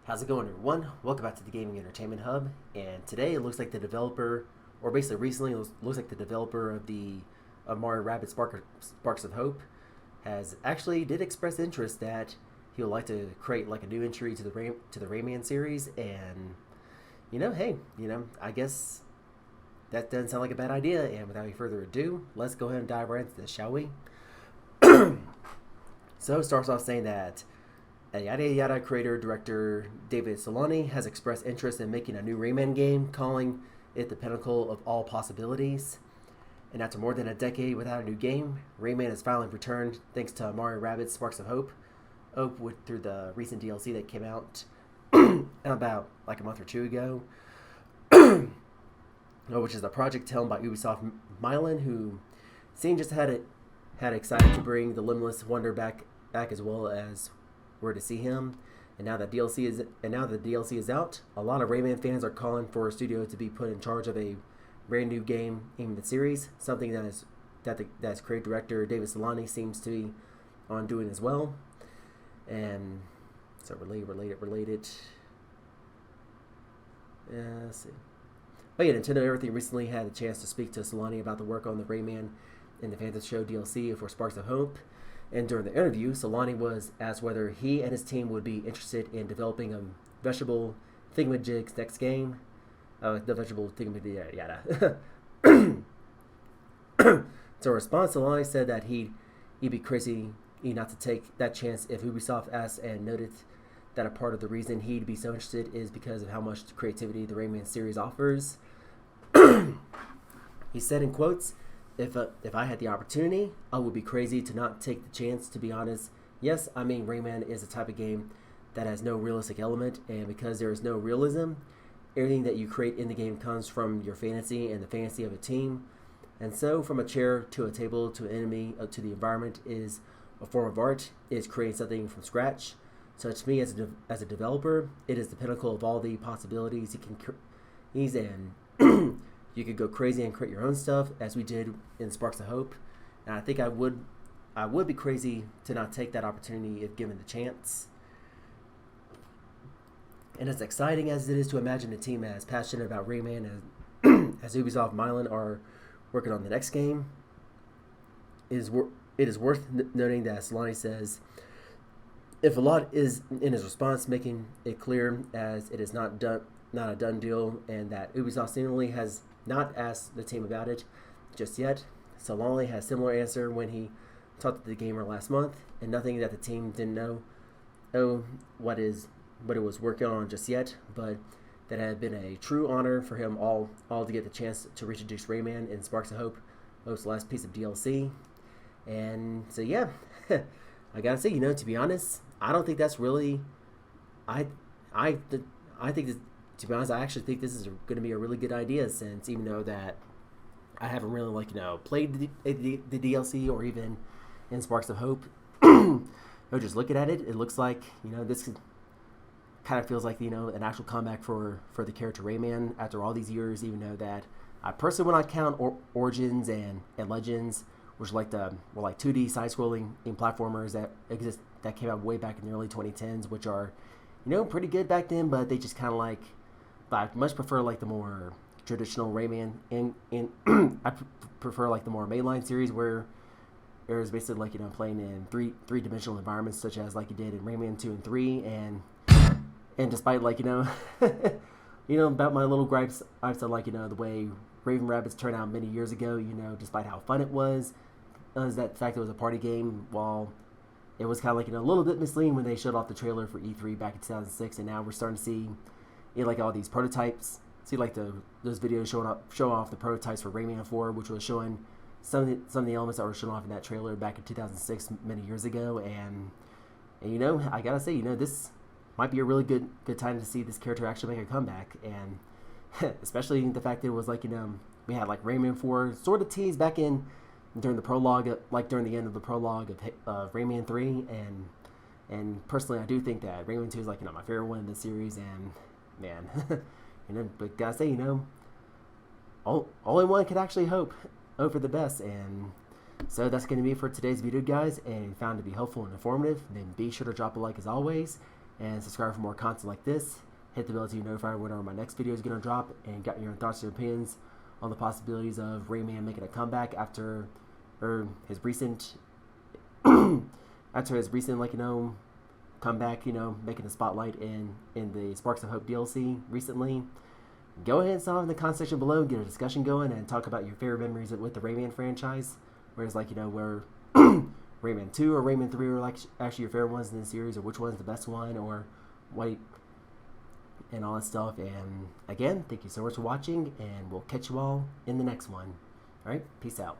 How's it going, everyone? Welcome back to the Gaming Entertainment Hub. And today it looks like the developer, or basically recently, it looks like the developer of Mario Rabbids Sparks of Hope has actually did express interest that he would like to create like a new entry to the Rayman series. And hey, I guess that doesn't sound like a bad idea. And without any further ado, let's go ahead and dive right into this, shall we? So it starts off saying that Yada Yada creator director Davide Soliani has expressed interest in making a new Rayman game, calling it the pinnacle of all possibilities. And after more than a decade without a new game, Rayman has finally returned thanks to Mario Rabbids Sparks of Hope. Through the recent DLC that came out about like a month or two ago, which is a project helmed by Ubisoft Milan, who seemed just had excited to bring the limitless wonder back as well as where to see him. And now that the DLC is out, a lot of Rayman fans are calling for a studio to be put in charge of a brand new game in the series, something that's creative director David Soliani seems to be on doing as well. And so related. Let's see. Oh yeah, Nintendo Everything recently had a chance to speak to Soliani about the work on the Rayman and the Phantom Show DLC for Sparks of Hope. And during the interview, Soliani was asked whether he and his team would be interested in developing a vegetable thingamajig's next game. The vegetable thingamajig, yada. So in response, Soliani said that he'd be crazy not to take that chance if Ubisoft asked, and noted that a part of the reason he'd be so interested is because of how much creativity the Rayman series offers. He said in quotes, If I had the opportunity, I would be crazy to not take the chance, to be honest. Yes, I mean, Rayman is a type of game that has no realistic element, and because there is no realism, everything that you create in the game comes from your fantasy and the fantasy of a team. And so, from a chair to a table to an enemy to the environment is a form of art, is creating something from scratch. So to me, as a developer, it is the pinnacle of all the possibilities you can and you could go crazy and create your own stuff, as we did in Sparks of Hope. And I think I would be crazy to not take that opportunity if given the chance. And as exciting as it is to imagine a team as passionate about Rayman as Ubisoft Milan are working on the next game, it is worth noting that Soliani says, if a lot is in his response, making it clear as it is not a done deal, and that Ubisoft seemingly has not asked the team about it just yet. Soliani has a similar answer when he talked to the gamer last month, and nothing that the team didn't know what it was working on just yet, but that had been a true honor for him all to get the chance to reintroduce Rayman in Sparks of Hope, Hope's last piece of DLC. And so yeah, I gotta say, to be honest, I don't think that's really. I think this, to be honest, I actually think this is going to be a really good idea, since even though that I haven't really played the DLC or even in Sparks of Hope, just looking at it, it looks like this kind of feels like an actual comeback for the character Rayman after all these years. Even though that I personally would not count Origins and Legends, which were like 2D side-scrolling platformers that came out way back in the early 2010s, which are pretty good back then, but they just kind of but I much prefer the more traditional Rayman, I prefer the more mainline series where it was basically playing in three-dimensional environments, such as you did in Rayman 2 and 3, and despite about my little gripes on the way Raven Rabbids turned out many years ago, despite how fun it was that fact it was a party game, while it was kind of a little bit misleading when they showed off the trailer for E3 back in 2006, and now we're starting to see all these prototypes. See those videos showing off the prototypes for Rayman 4, which was showing some of the elements that were shown off in that trailer back in 2006, many years ago. And I gotta say, this might be a really good time to see this character actually make a comeback, and especially the fact that it was we had Rayman 4 sort of teased back during the prologue, during the end of the prologue of Rayman 3, and personally I do think that Rayman 2 is my favorite one in the series, and man, but gotta say, only one could actually hope for the best. And so that's going to be it for today's video, guys, and if you found it to be helpful and informative, then be sure to drop a like as always, and subscribe for more content like this. Hit the bell to be notified whenever my next video is going to drop, and got your thoughts and opinions on the possibilities of Rayman making a comeback after his recent comeback, making the spotlight in the Sparks of Hope DLC recently. Go ahead and sign in the comment section below, get a discussion going, and talk about your favorite memories with the Rayman franchise. Whereas, where Rayman 2 or Rayman 3 are actually your favorite ones in the series, or which one's the best one, or what, and all that stuff. And again, thank you so much for watching, and we'll catch you all in the next one. Alright, peace out.